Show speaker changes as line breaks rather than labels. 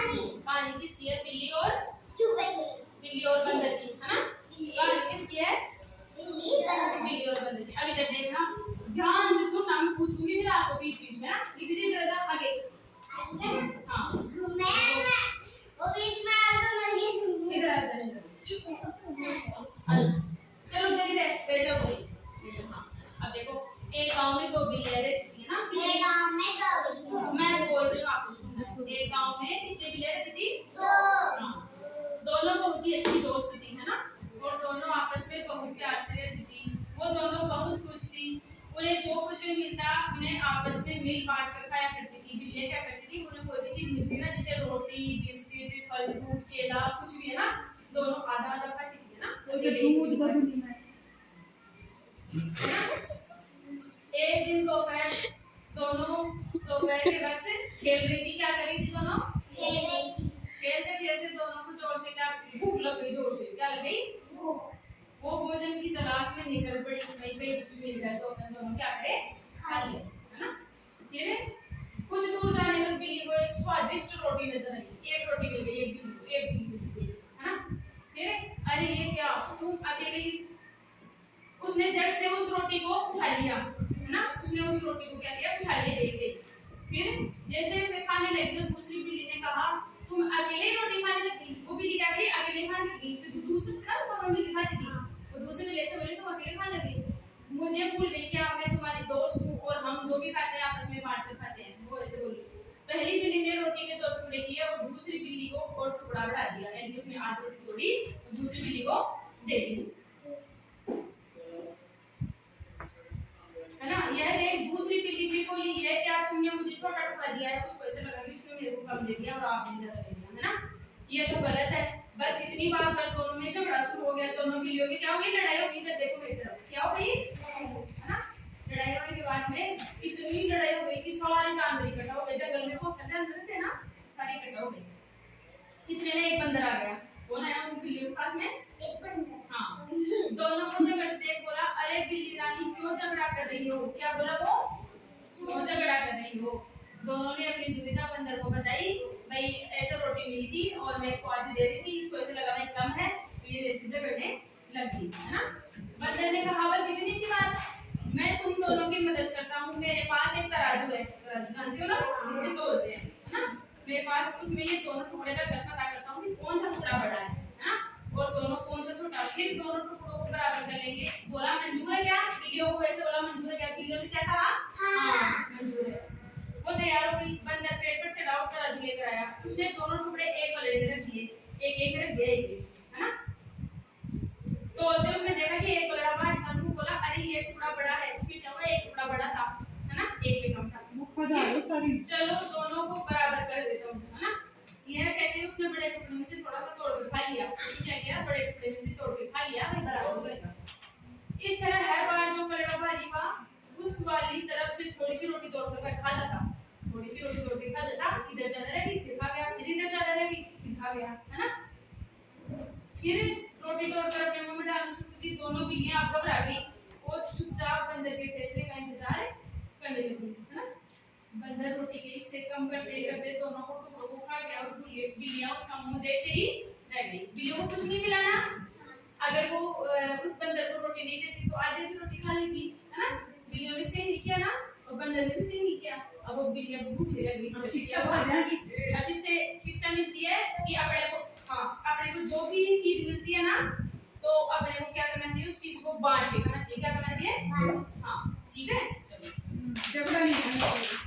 कहानी किसकी है? बिल्ली और बंदर की, है ना? कहानी किसकी है? बिल्ली और बंदर की। अभी तक देखना, ध्यान से सुनना, मैं पूछूंगी फिर आपको बीच बीच में ना। दिग्विजय इधर जा आगे। हाँ
वो बीच में आ तो मैं नहीं सुनूंगी।
इधर आ जा, चलो तेरी बैठ जाओ कोई। अब देखो, एक गांव में दो बिल्लियां रहती थी ना।
एक गांव में दो बिल्लियां।
मैं बोल रही हूँ, आपको सुनना है। एक गांव में कितनी बिल्लियां रहती थी?
दो।
हाँ, दोनों बहुत ही अच्छी दोस्त थी, है ना? और दोनों आपस में बहुत प्यार से रहती थी। वो दोनों बहुत खुश थी। उन्हें जो कुछ भी मिलता, उन्हें आपस में मिल बांट कर खाया करती थी। बिल्लियां क्या करती थी, उन्हें कोई भी चीज मिलती ना, जैसे रोटी, बिस्किट, फल फ्रूट, केला, कुछ भी, है ना, दोनों आधा आधा खाती थी, है ना?
दूध बबूली में
एक दिन दोपहर के वक्त खेल रही थी। क्या कर रही थी दोनों?
खेल रही थी।
खेलते खेलते दोनों को जोर से क्या भूख लग गई। जोर से क्या लग गई? वो भोजन की तलाश में निकल पड़ी। कहीं कहीं कुछ मिल जाए तो अपन दोनों क्या करें? खा ले, है ना? फिर कुछ दूर जाने पर बिल्ली को एक स्वादिष्ट रोटी नजर आई। एक रोटी मिल गई, एक बिल्ली को मिल गई, है ना? फिर अरे ये क्या, तुम अकेले? उसने झट से उस रोटी को उठा लिया, है ना? उसने उस रोटी को क्या किया? उठा लिया एक। फिर जैसे उसे खाने लगी तो दूसरी बिल्ली ने कहा, तुम अकेले रोटी खाने लगी? वो बिल्ली क्या करी? अकेले खाने लगी। तो दूसरी ना दोनों मिलकर खाती थी। वो दूसरी बिल्ली से बोली, तुम अकेले खाने लगी? मुझे भूल गई क्या मैं तुम्हारी दोस्त हूँ और हम जो भी खाते हैं आपस में बांट कर खाते हैं। वो ऐसे बोली। पहली बिल्ली ने रोटी के 2 टुकड़े किए और दूसरी बिल्ली को और टुकड़ा बढ़ा दिया, यानी उसने 8 रोटी तोड़ी और दूसरी बिल्ली को दे दी, है ना? यह देख दूसरी बिल्ली भी बोली, ये क्या तुमने मुझे छोटा टुकड़ा दिया है? उसको ऐसा लगा कि उसने मेरे को कम दे दिया और आपने ज्यादा दे दिया, है ना? ये तो गलत है। बस इतनी बात पर दोनों में झगड़ा शुरू हो गया। दोनों बिल्लियों की क्या हो गई? लड़ाई हो गई। इधर देखो मेरी तरफ, क्या हो गई? है ना? लड़ाई होने के बाद में इतनी लड़ाई हो गई कि सारे जानवर इकट्ठा हो गए। जंगल में बहुत सारे जानवर थे ना, सारे इकट्ठा हो गए। इतने में एक बंदर आ गया। कौन आया उन बिल्लियों के पास में?
एक बंदर।
हाँ, दोनों को झगड़ते देख बोला, अरे बिल्ली रानी क्यों झगड़ा कर रही हो? क्या बोला वो? क्यों झगड़ा कर रही हो? दोनों ने अपनी दुविधा बंदर को बताई, भाई ऐसे रोटी मिली थी और मैं इसको आधी दे रही थी, इसको ऐसे लगा भाई कम है, तो ये ऐसे झगड़ने लगी, है ना? बंदर ने कहा, बस इतनी सी बात, मैं तुम दोनों की मदद करता हूँ। मेरे पास एक तराजू है, तराजू जानते हो ना, इससे तोलते हैं, है ना? मेरे पास उसमें ये दोनों टुकड़े का पता करता हूँ कि कौन सा टुकड़ा बड़ा है ना? और दोनों कौन सा छोटा। फिर दोनों टुकड़ों को बराबर कर लेंगे। बोला मंजूर है क्या? बिल्लियों को ऐसे बोला मंजूर है क्या? बिल्लियों ने क्या कहा? हाँ मंजूर है। वो तैयार हो गई। बंदर पेड़ पर चढ़ा और तराजू लेकर आया। उसने दोनों टुकड़े एक पलड़े में रख दिए, एक रख दिया, एक, है ना? तो उसने देखा कि एक पलड़ा भारी था। तो बोला, अरे ये टुकड़ा बड़ा है। उसके क्या हुआ? एक टुकड़ा बड़ा था, है ना? एक पे कम था। चलो दोनों को बराबर कर देता हूँ, है ना? यह कहते हैं उसने बड़े टुकड़े में से थोड़ा सा तोड़ कर खा लिया। क्या किया? बड़े टुकड़े में से तोड़ के खा लिया, वही बराबर हो गया। इस तरह हर बार जो पलड़ा भारी हुआ, उस वाली तरफ से थोड़ी सी रोटी तोड़ कर खा जाता, थोड़ी सी रोटी तोड़ के खा जाता। इधर ज्यादा रही फिर खा गया, फिर इधर ज्यादा रही फिर खा गया, है ना? फिर रोटी तोड़कर अपने मुंह में डालना शुरू की। दोनों बिल्लियां अब घबरा गई और चुपचाप बंदर के फैसले का इंतजार करने लगी, है ना? बंदर रोटी के हिस्से कम करते करते दोनों को टुकड़ों को खा गया और बिल्लियां उसका मुंह देखते ही रह गई। बिल्लियों को कुछ नहीं मिला ना? अगर वो उस बंदर को रोटी नहीं देती तो आधी आधी रोटी खा लेती, है ना? बिल्लियों ने सही किया ना, और बंदर ने भी सही नहीं किया। अब वो बिल्लियां भूखी रह गई। शिक्षा अब इससे शिक्षा मिलती है कि अपने को, हाँ, अपने को जो भी चीज मिलती है ना, तो अपने को क्या करना चाहिए? उस चीज को बांट के खाना चाहिए। क्या करना चाहिए? हाँ, ठीक है, चलो।
झगड़ा नहीं करना चाहिए।